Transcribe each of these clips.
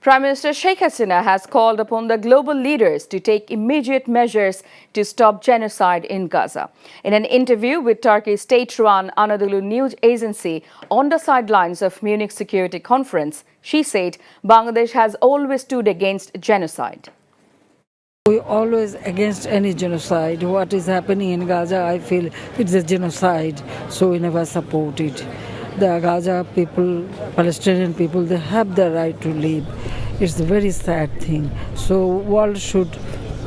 Prime Minister Sheikh Hasina has called upon the global leaders to take immediate measures to stop genocide in Gaza. In an interview with Turkey's state-run Anadolu news agency on the sidelines of Munich Security Conference, she said Bangladesh has always stood against genocide. We're always against any genocide. What is happening in Gaza, I feel it's a genocide, so we never support it. The Gaza people, Palestinian people, they have the right to live. It's a very sad thing. So world should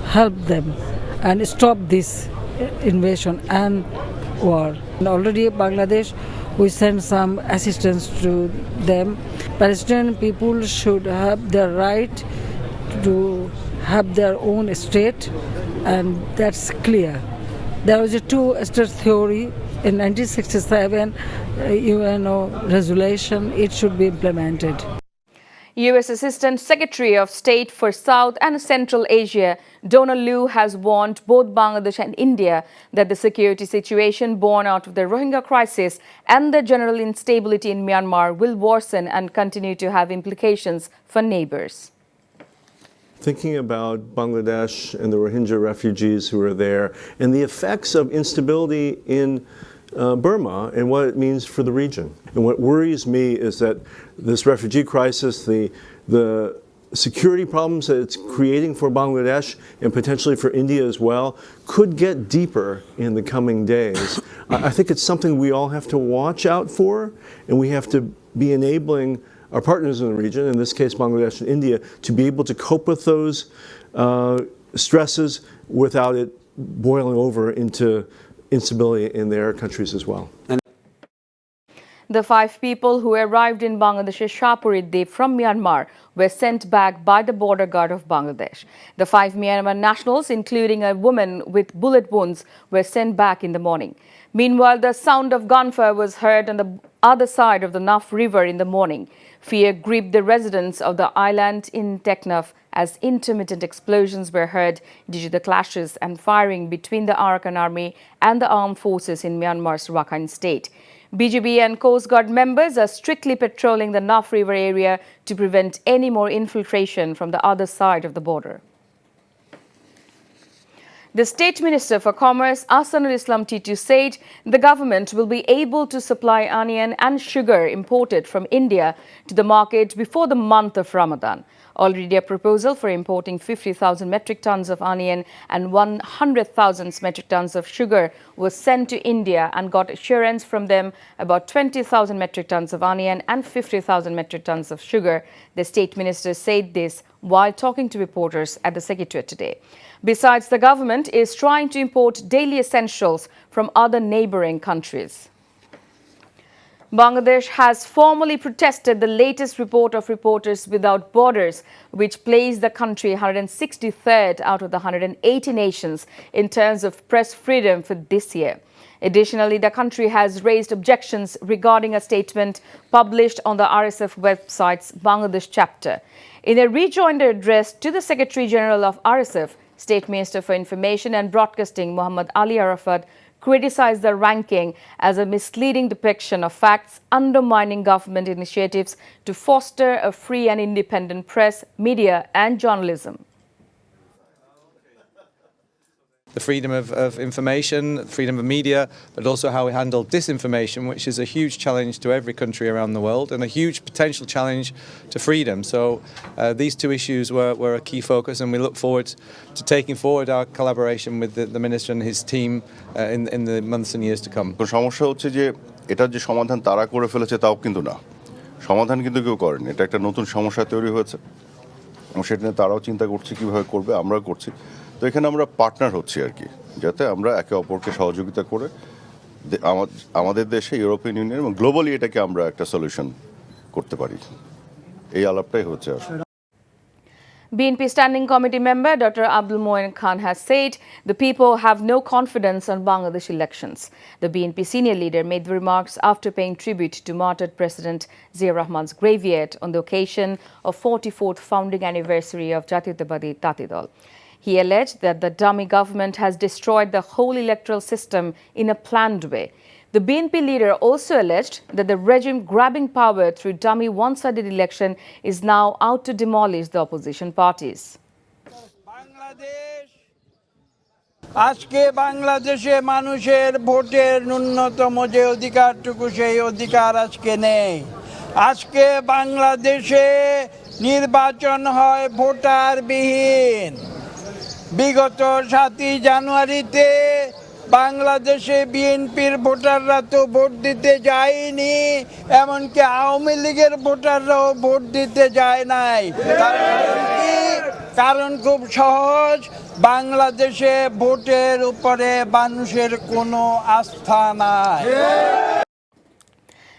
help them and stop this invasion and war. And already Bangladesh, we send some assistance to them. Palestinian people should have the right to have their own state, and that's clear. There was a two-state theory in 1967 UNO resolution. It should be implemented. U.S. Assistant Secretary of State for South and Central Asia, Donald Liu, has warned both Bangladesh and India that the security situation born out of the Rohingya crisis and the general instability in Myanmar will worsen and continue to have implications for neighbors. Thinking about Bangladesh and the Rohingya refugees who are there and the effects of instability in Burma and what it means for the region. And what worries me is that this refugee crisis, the security problems that it's creating for Bangladesh and potentially for India as well, could get deeper in the coming days. I think it's something we all have to watch out for, and we have to be enabling our partners in the region, in this case Bangladesh and India, to be able to cope with those stresses without it boiling over into instability in their countries as well. The 5 people who arrived in Bangladesh's Shahpuridip from Myanmar were sent back by the border guard of Bangladesh. The 5 Myanmar nationals, including a woman with bullet wounds, were sent back in the morning. Meanwhile, the sound of gunfire was heard on the other side of the Naf River in the morning. Fear gripped the residents of the island in Teknaf as intermittent explosions were heard due to the clashes and firing between the Arakan army and the armed forces in Myanmar's Rakhine state. BGB and Coast Guard members are strictly patrolling the Naf River area to prevent any more infiltration from the other side of the border. The State Minister for Commerce, Ahsanul Islam Titu, said the government will be able to supply onion and sugar imported from India to the market before the month of Ramadan. Already a proposal for importing 50,000 metric tons of onion and 100,000 metric tons of sugar was sent to India and got assurance from them about 20,000 metric tons of onion and 50,000 metric tons of sugar. The State Minister said this while talking to reporters at the Secretariat today. Besides, the government is trying to import daily essentials from other neighboring countries. Bangladesh has formally protested the latest report of Reporters Without Borders, which placed the country 163rd out of the 180 nations in terms of press freedom for this year. Additionally, the country has raised objections regarding a statement published on the RSF website's Bangladesh chapter. In a rejoinder address to the Secretary General of RSF, State Minister for Information and Broadcasting Mohammad Ali Arafat criticized the ranking as a misleading depiction of facts, undermining government initiatives to foster a free and independent press, media and journalism. The freedom of information, freedom of media, but also how we handle disinformation, which is a huge challenge to every country around the world and a huge potential challenge to freedom. So these 2 issues were a key focus, and we look forward to taking forward our collaboration with the Minister and his team in the months and years to come. সমস্যা হচ্ছে যে এটার যে সমাধান তারা করে ফেলেছে তাও কিন্তু না, সমাধান কিন্তু কেউ করেনি। এটা একটা নতুন সমস্যা তৈরি হয়েছে এবং সেটা নিয়ে তারাও চিন্তা করছে কীভাবে করবে, আমরাও করছি। তো এখানে আমরা পার্টনার হচ্ছি আর কি, যাতে আমরা একে অপরকে সহযোগিতা করে আমাদের দেশে, ইউরোপিয়ান ইউনিয়ন এবং গ্লোবালি এটাকে আমরা একটা সলিউশন করতে পারি। এই আলাপটাই হচ্ছে আসলে। BNP Standing Committee member Dr. Abdul Moin Khan has said the people have no confidence on Bangladesh elections. The BNP senior leader made the remarks after paying tribute to martyred President Zia Rahman's graveyard on the occasion of 44th founding anniversary of Jatiyotwadi Tati Dal. He alleged that the dummy government has destroyed the whole electoral system in a planned way. The BNP leader also alleged that the regime grabbing power through dummy one-sided election is now out to demolish the opposition parties. আজকে বাংলাদেশে মানুষের ভোটের ন্যূনতম যে অধিকারটুকু সেই অধিকার আজকে নেই আজকে বাংলাদেশে নির্বাচন হয় ভোটারবিহীন বিগত 7 জানুয়ারিতে বাংলাদেশে বিএনপির ভোটাররা তো ভোট দিতে যায়নি এমনকি আওয়ামী লীগের ভোটাররাও ভোট দিতে যায় নাই কারণ খুব সহজ বাংলাদেশে ভোটের উপরে মানুষের কোনো আস্থা নাই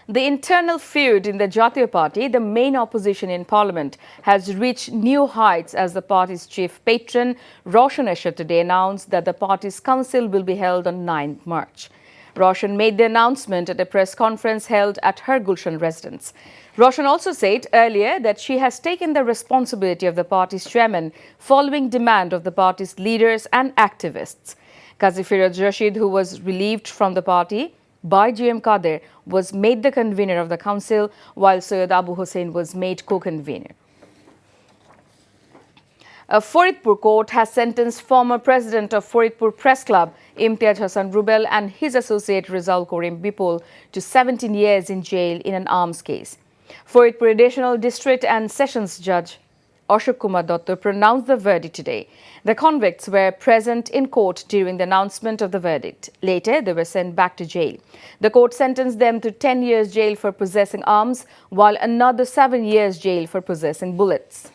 The internal feud in the Jatiya Party, the main opposition in parliament, has reached new heights as the party's chief patron, Roshan today announced that the party's council will be held on 9th March. Roshan made the announcement at a press conference held at her Gulshan residence. Roshan also said earlier that she has taken the responsibility of the party's chairman following demand of the party's leaders and activists. Qazi Firaj Rashid, who was relieved from the party by GM Kader, was made the convener of the council, while Syed Abu Hussain was made co-convener. A Faridpur court has sentenced former president of Fitur Press Club, Imtiaz Hassan Rubel, and his associate Rizal Karim Bipul to 17 years in jail in an arms case. Faridpur Additional District and Sessions Judge Ashok Kumar Dotto pronounced the verdict today. The convicts were present in court during the announcement of the verdict. Later, they were sent back to jail. The court sentenced them to 10 years jail for possessing arms, while another 7 years jail for possessing bullets.